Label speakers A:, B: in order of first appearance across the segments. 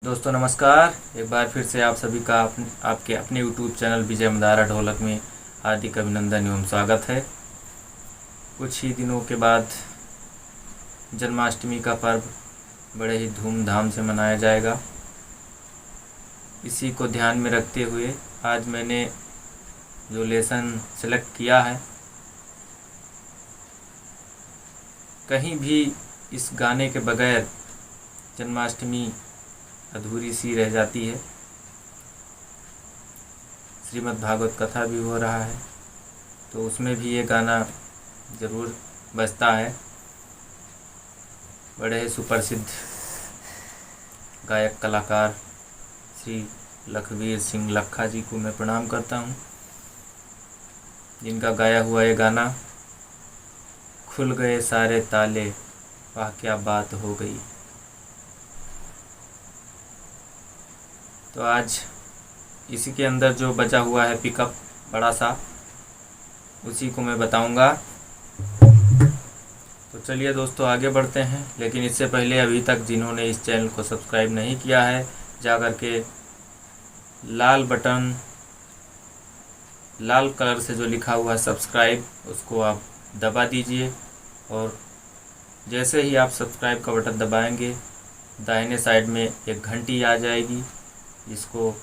A: दोस्तों नमस्कार। एक बार फिर से आप सभी का आपके अपने YouTube चैनल विजय मंदारा ढोलक में हार्दिक अभिनंदन एवं स्वागत है। कुछ ही दिनों के बाद जन्माष्टमी का पर्व बड़े ही धूमधाम से मनाया जाएगा। इसी को ध्यान में रखते हुए आज मैंने जो लेसन सेलेक्ट किया है, कहीं भी इस गाने के बगैर जन्माष्टमी अधूरी सी रह जाती है। श्रीमद् भागवत कथा भी हो रहा है तो उसमें भी ये गाना ज़रूर बजता है। बड़े ही सुप्रसिद्ध गायक कलाकार श्री लखवीर सिंह लखा जी को मैं प्रणाम करता हूँ, जिनका गाया हुआ ये गाना खुल गए सारे ताले, वाह क्या बात हो गई। तो आज इसी के अंदर जो बचा हुआ है पिकअप बड़ा सा, उसी को मैं बताऊंगा। तो चलिए दोस्तों आगे बढ़ते हैं, लेकिन इससे पहले अभी तक जिन्होंने इस चैनल को सब्सक्राइब नहीं किया है, जाकर के लाल बटन, लाल कलर से जो लिखा हुआ है सब्सक्राइब, उसको आप दबा दीजिए। और जैसे ही आप सब्सक्राइब का बटन दबाएंगे, दाहिने साइड में एक घंटी आ जाएगी, जिसको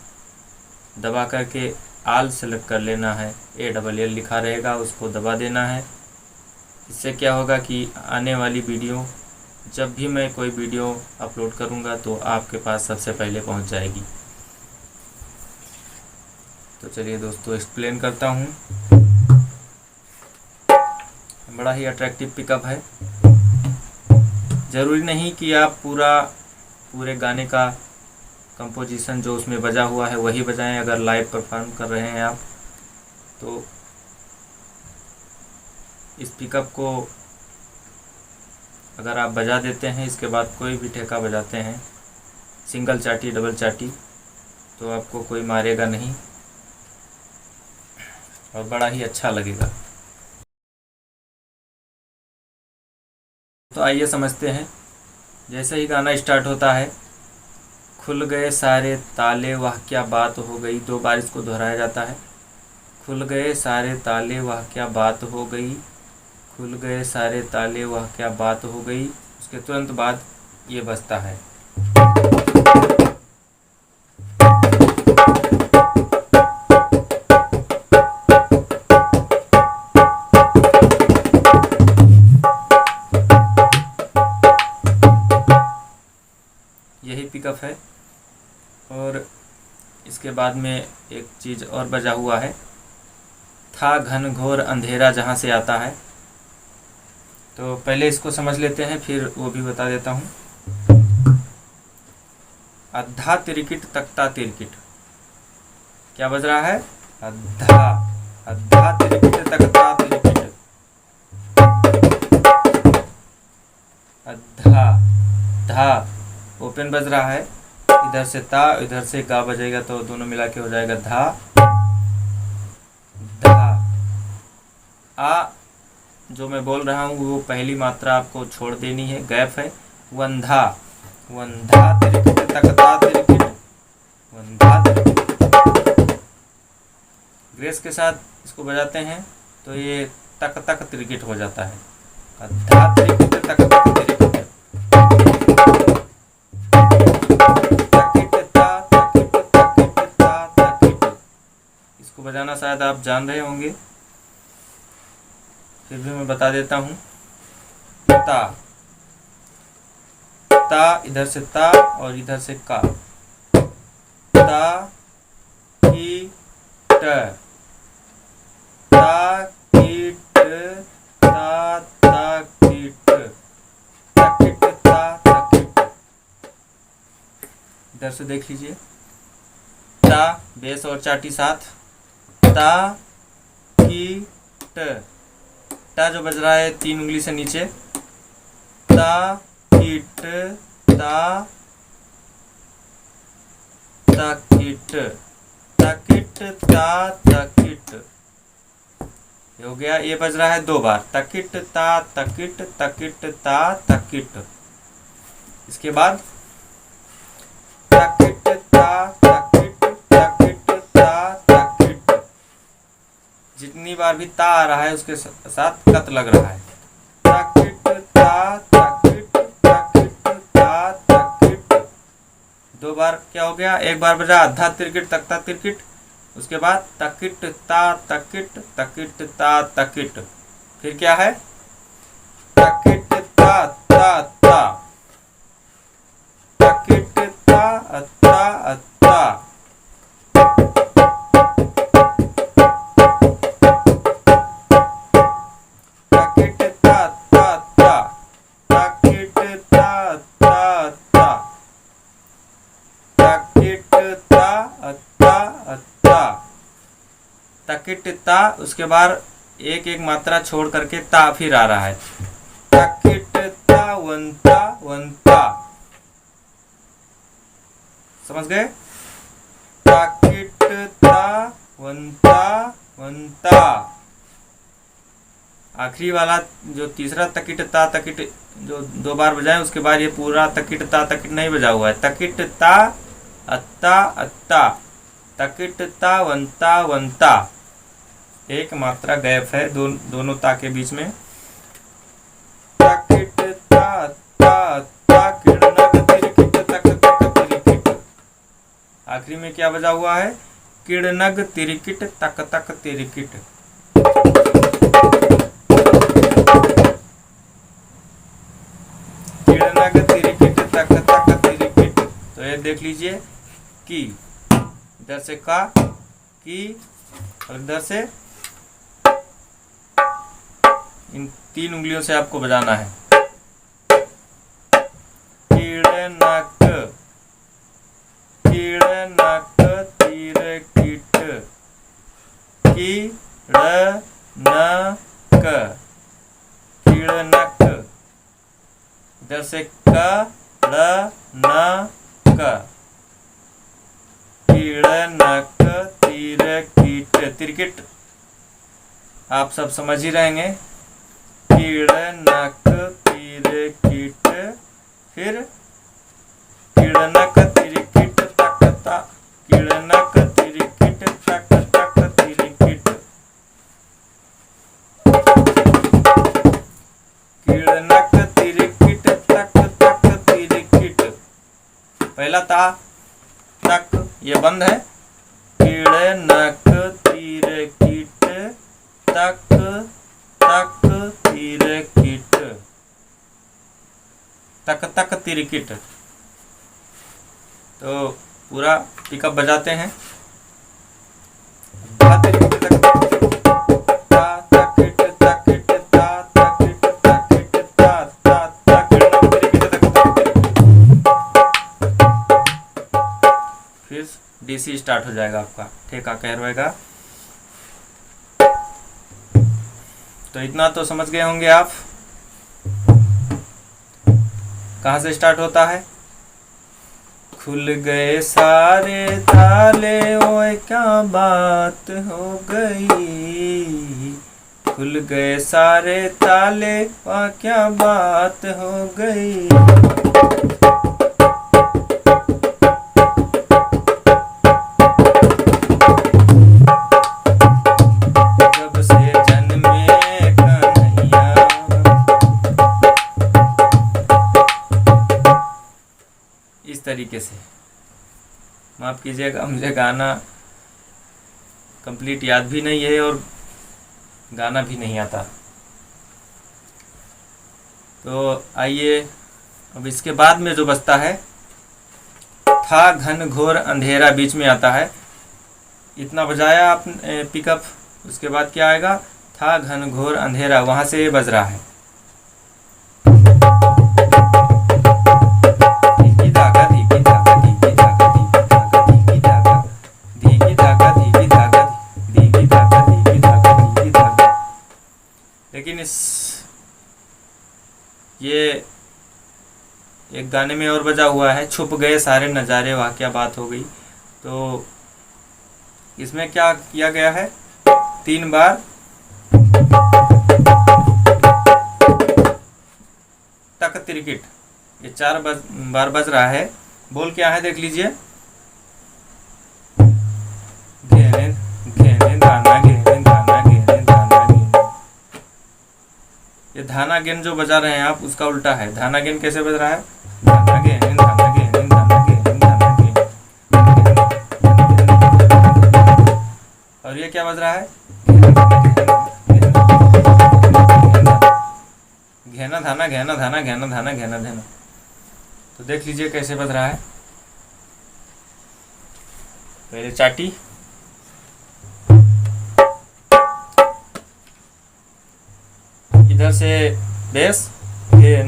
A: दबा करके आल सेलेक्ट कर लेना है। ALL लिखा रहेगा, उसको दबा देना है। इससे क्या होगा कि आने वाली वीडियो, जब भी मैं कोई वीडियो अपलोड करूंगा तो आपके पास सबसे पहले पहुंच जाएगी। तो चलिए दोस्तों एक्सप्लेन करता हूं। बड़ा ही अट्रैक्टिव पिकअप है। ज़रूरी नहीं कि आप पूरे गाने का कंपोजिशन जो उसमें बजा हुआ है वही बजाएं। अगर लाइव परफॉर्म कर रहे हैं आप, तो इस पिकअप को अगर आप बजा देते हैं, इसके बाद कोई भी ठेका बजाते हैं, सिंगल चाटी डबल चाटी, तो आपको कोई मारेगा नहीं और बड़ा ही अच्छा लगेगा। तो आइए समझते हैं। जैसे ही गाना स्टार्ट होता है, खुल गए सारे ताले, वाह क्या बात हो गई, 2 बार इसको दोहराया जाता है। खुल गए सारे ताले, वाह क्या बात हो गई, खुल गए सारे ताले, वाह क्या बात हो गई। उसके तुरंत बाद ये बजता है। यही पिकअप है। और इसके बाद में एक चीज़ और बजा हुआ है, था घन घोर अंधेरा जहाँ से आता है। तो पहले इसको समझ लेते हैं, फिर वो भी बता देता हूँ। अद्धा तिरकिट तख्ता तिरकिट, क्या बज रहा है? अद्धा, अद्धा तिरकिट तख्ता तिरकिट, अद्धा, धा ओपन बज रहा है। इधर से ता, इधर से गा बजेगा, तो दोनों मिला के हो जाएगा धा धा। आ जो मैं बोल रहा हूँ वो पहली मात्रा आपको छोड़ देनी है, गैप है। वंधा, वंधा तिरकिट तकता तिरकिट, वंधा तिरकिट। ग्रेस के साथ इसको बजाते हैं तो ये तक तक तिरकिट हो जाता है। अद्धा तिरकिट तक तक तिरकिट, इसको बजाना शायद आप जान रहे होंगे, फिर भी मैं बता देता हूँ। ता, ता, इधर से ता और इधर से का, ता की ट, ता की ट, ता ता की ट, तकिट ता तकिट। इधर से देख लीजिए, ता बेस और चाटी साथ, ता की ट, टा जो बज रहा है 3 उंगली से नीचे, ता की ट, ता तकिट, तकिट ता तकिट। ये हो गया। ये बज रहा है 2 बार, तकिट ता तकिट, तकिट ता तकिट। इसके बाद तक बार भी ता आ रहा है, उसके साथ कत लग रहा है। तकिट ता तकिट तकिट ता तकिट। दो बार क्या हो गया, एक बार बजा धा तिरकिट तख्ता तिरकिट, उसके बाद तकिट ता तकिट तकिट ता तकिट। फिर क्या है, तकिट ता ता ता तकिट ता अत्ता अत्ता। तकिट ता ता ता तकिट ता ता ता तकिट ता अत्ता अत्ता। तकिट ता, उसके बाद एक एक मात्रा छोड़ करके ता फिर आ रहा है। तकिट ता वंता वंता। समझ गए, तकिट ता वंता वंता। आखिरी वाला जो तीसरा तकिट ता तकिट जो दो बार बजाए, उसके बाद ये पूरा तकिट ता तकिट नहीं बजा हुआ है। तकिट ता अत्ता अत्ता तकिट ता वंता वंता। एक मात्रा गैप है दोनों ता के बीच में। तकिट ता ता ता किड़नग तिरकिट तक तक तिरकिट। आखिरी में क्या बजा हुआ है, किड़नग तिरकिट तक तक तिरकिट। किड़नग तिरकिट तक तक तिरकिट। तो ये देख लीजिए कि इधर से का की और इधर से इन तीन उंगलियों से आपको बजाना है। किड़नक किड़नक तिरकिट किड़नक किड़नक। इधर से क ड़ न क किड़नक तिरकिट तिरकिट आप सब समझ ही रहेंगे। किड़नक तिरकिट, फिर किड़नक तिरकिट तक ता किड़नक तिरकिट तक तक तिरकिट। किड़नक तिरकिट तक तक तिरकिट। पहला ता तक ये बंद है। किड़नक तिरकिट तक तक तिरकिट तक तक तिरकिट। तो पूरा पिकअप बजाते हैं। फिर डीसी स्टार्ट हो जाएगा आपका, ठेका कह रहेगा। तो इतना तो समझ गए होंगे आप कहाँ से स्टार्ट होता है। खुल गए सारे ताले, ओए क्या बात हो गई। खुल गए सारे ताले, वाह क्या बात हो गई। तरीके से माफ कीजिएगा, मुझे गाना कंप्लीट याद भी नहीं है और गाना भी नहीं आता। तो आइए अब इसके बाद में जो बजता है, था घन घोर अंधेरा बीच में आता है। इतना बजाया आप पिकअप, उसके बाद क्या आएगा, था घन घोर अंधेरा, वहां से बज रहा है। लेकिन ये एक गाने में और बजा हुआ है, छुप गए सारे नज़ारे, वाह क्या बात हो गई। तो इसमें क्या किया गया है, 3 बार तक तिरकिट, ये 4 बार बज रहा है। बोल क्या है देख लीजिए, घेने घेने दाना घेने दाना घेने दाना। ये धाना गेन जो बजा रहे हैं आप उसका उल्टा है। धाना गेन कैसे बज रहा है? धाना गेन धाना गेन धाना गेन धाना गेन। और ये क्या बज रहा है? घेना धाना घेना धाना घेना धाना घेना घेना। तो देख लीजिए कैसे बज रहा है। पहले चाटी, इधर से बेस, घेन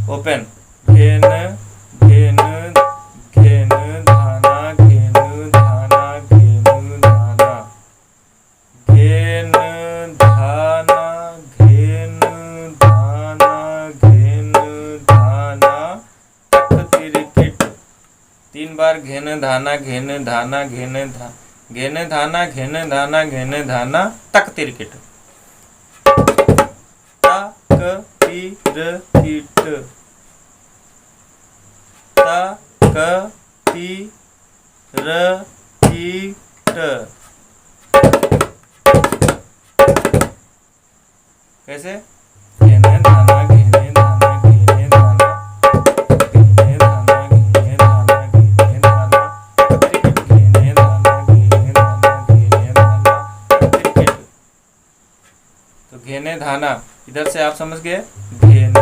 A: ओपन, घेन घेन घेन धाना घेन धाना घेन धाना घेन धाना घेन धाना घेन धाना तक तिरकिट। 3 बार घेन धाना घेन धाना घेन धा घेन धाना घेन धाना घेन धाना तक तिरकिट। तक तिरकिट तक तिरकिट। कैसे? घेने धाना घेने धाना घेने धाना घेने धाना घेने धाना घेने धाना क्रिकेट घेने धाना घेने धाना घेने धाना क्रिकेट। तो घेने धाना इधर से आप समझ गए, घेन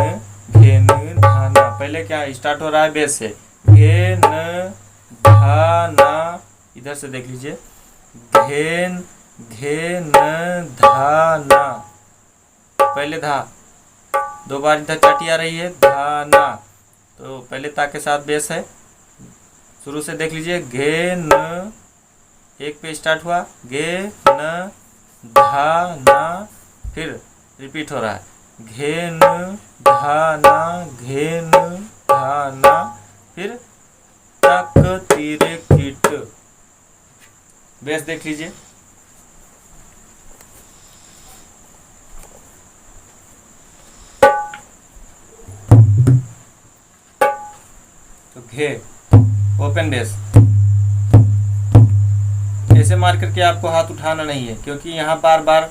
A: घेन धाना। पहले क्या स्टार्ट हो रहा है? बेस से, घेन धाना। इधर से देख लीजिए, घेन घेन धाना। पहले धा, 2 बार इधर चाटी आ रही है, धाना। तो पहले ता के साथ बेस है। शुरू से देख लीजिए, घेन 1 पे स्टार्ट हुआ, घेन धाना। फिर रिपीट हो रहा है, घेन धाना घेन धाना। फिर तक तिरकिट। बेस देख लीजिए, तो घे ओपन बेस। ऐसे मार करके आपको हाथ उठाना नहीं है, क्योंकि यहाँ बार बार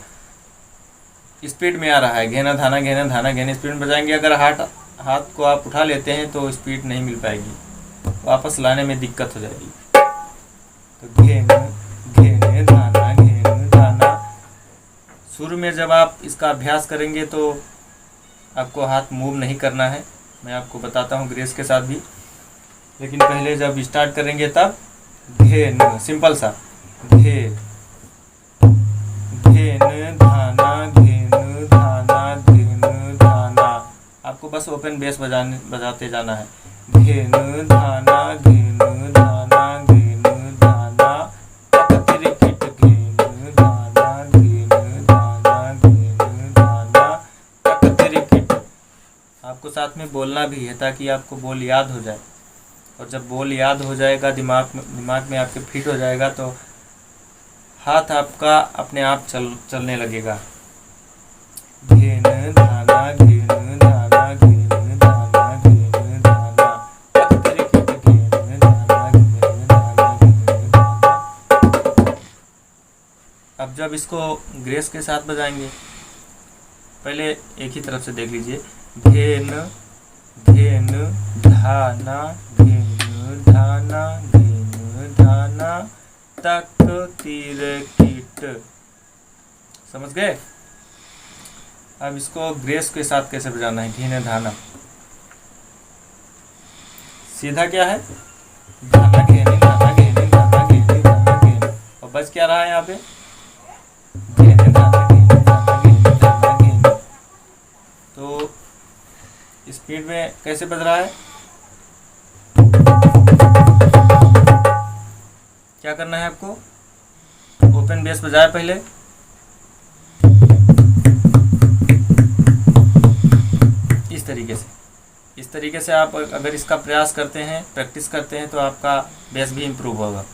A: स्पीड में आ रहा है। घेना धाना घेना धाना घेना स्पीड में बजाएंगे। अगर हाथ को आप उठा लेते हैं तो स्पीड नहीं मिल पाएगी, वापस लाने में दिक्कत हो जाएगी। तो घेन घेने धाना घेन धाना। शुरू में जब आप इसका अभ्यास करेंगे तो आपको हाथ मूव नहीं करना है, मैं आपको बताता हूँ ग्रेस के साथ भी। लेकिन पहले जब स्टार्ट करेंगे तब घेन, सिंपल सा, घे घेन धाना घेन धाना घेन धाना। आपको बस ओपन बेस बजाते जाना है। घेन धाना घेन धाना घेन धाना तक तिरकिट घेन धाना घेन धाना घेन धाना तक तिरकिट। आपको साथ में बोलना भी है ताकि आपको बोल याद हो जाए। और जब बोल याद हो जाएगा, दिमाग में आपके फिट हो जाएगा, तो हाथ आपका अपने आप चलने लगेगा। घेन धाना घेन धाना घेन धाना घेन धाना तक तिरकिट घेन धाना घेन धाना घेन धाना। अब जब इसको ग्रेस के साथ बजाएंगे, पहले एक ही तरफ से देख लीजिए, घेन घेन धाना घेन धाना घेन धाना तक तिरकिट। समझ गए? अब इसको ग्रेस के साथ कैसे बजाना है? घेने धाना सीधा क्या है? धाना घेने धाना घेने धाना घेने धाना घेने। और बज क्या रहा है यहाँ पे? घेने धाना घेने धाना घेने धाना घेने। तो स्पीड में कैसे बज रहा है? क्या करना है आपको? ओपन बेस बजाए पहले, इस तरीके से आप अगर इसका प्रयास करते हैं, प्रैक्टिस करते हैं, तो आपका बेस भी इम्प्रूव होगा।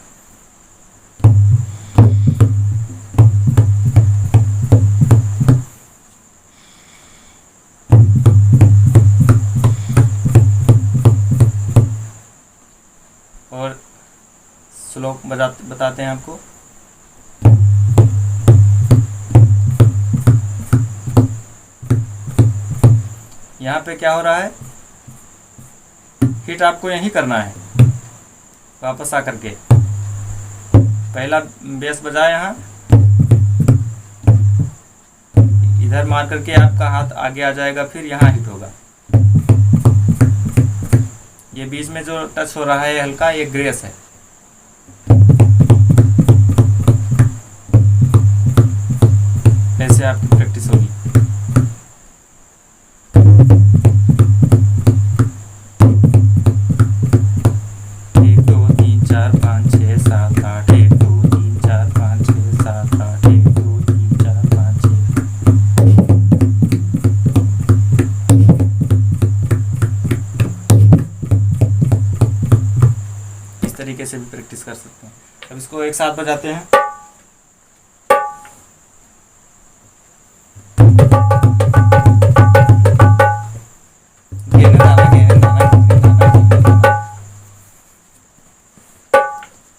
A: और श्लोक बताते हैं आपको। यहाँ पे क्या हो रहा है, हिट आपको यहीं करना है। वापस आकर के पहला बेस बजाए, यहाँ इधर मार करके आपका हाथ आगे आ जाएगा, फिर यहाँ हिट होगा। ये बीच में जो टच हो रहा है हल्का, ये ग्रेस है। ऐसे आपकी प्रैक्टिस होगी। एक दो तीन चार पाँच छः सात आठ, एक दो तीन चार पाँच छः सात आठ, एक दो तीन चार पाँच छः। इस तरीके से भी प्रैक्टिस कर सकते हैं। अब इसको एक साथ बजाते हैं।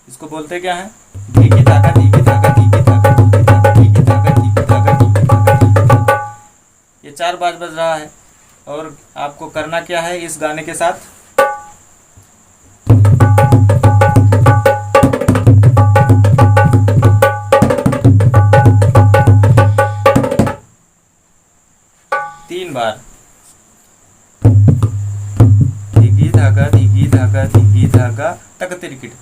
A: इसको बोलते क्या है, धीगी धागा धीगी धागा धीगी धागा धीगी धागा धीगी धागा धीगी धागा धीगी धागा धीगी धागा। ये 4 बार बज रहा है। और आपको करना क्या है इस गाने के साथ, तीन बार धीगी धागा धीगी धागा धीगी धागा तक तिरकिट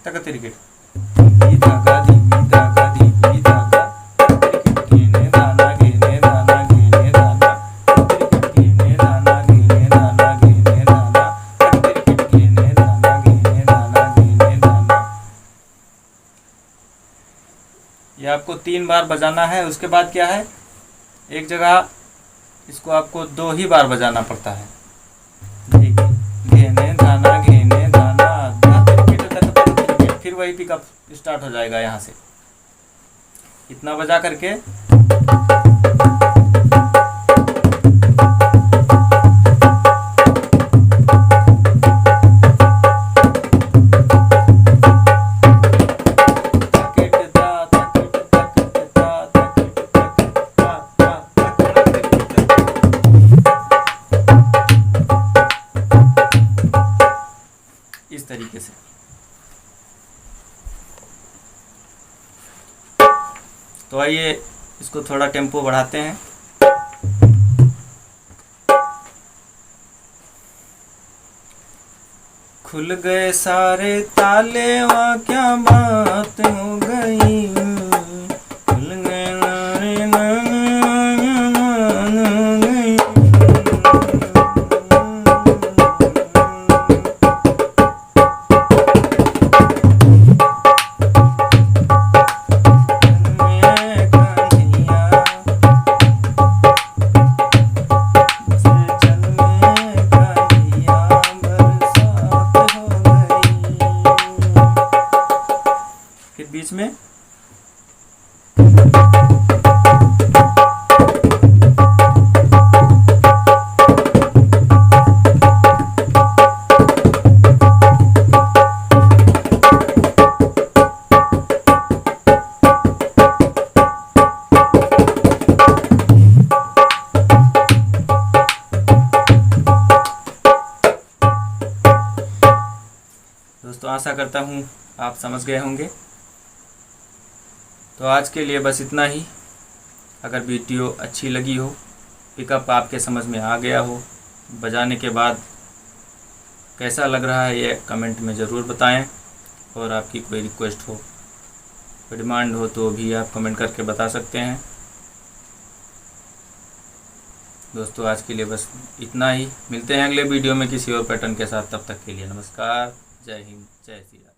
A: तक तिरकिट, धीगी धागा धीगी धागा धीगी धागा तिरकिट, घेने दाना घेने दाना घेने दाना तिरकिट, घेने दाना घेने दाना घेने दाना तिरकिट, घेने दाना घेने दाना घेने दाना। ये आपको 3 बार बजाना है। उसके बाद क्या है, एक जगह इसको आपको 2 ही बार बजाना पड़ता है। घेने दाना घेने दाना, फिर वही पिकअप स्टार्ट हो जाएगा यहाँ से। इतना बजा करके इस तरीके से। तो आइए इसको थोड़ा टेम्पो बढ़ाते हैं। खुल गए सारे ताले, वहाँ क्या बात हो गई, खुल गए नारे बीच में दोस्तों आशा करता हूँ आप समझ गए होंगे। तो आज के लिए बस इतना ही। अगर वीडियो अच्छी लगी हो, पिकअप आपके समझ में आ गया हो, बजाने के बाद कैसा लग रहा है ये कमेंट में ज़रूर बताएं। और आपकी कोई रिक्वेस्ट हो, कोई डिमांड हो तो भी आप कमेंट करके बता सकते हैं। दोस्तों आज के लिए बस इतना ही। मिलते हैं अगले वीडियो में किसी और पैटर्न के साथ। तब तक के लिए नमस्कार, जय हिंद, जय श्री राम।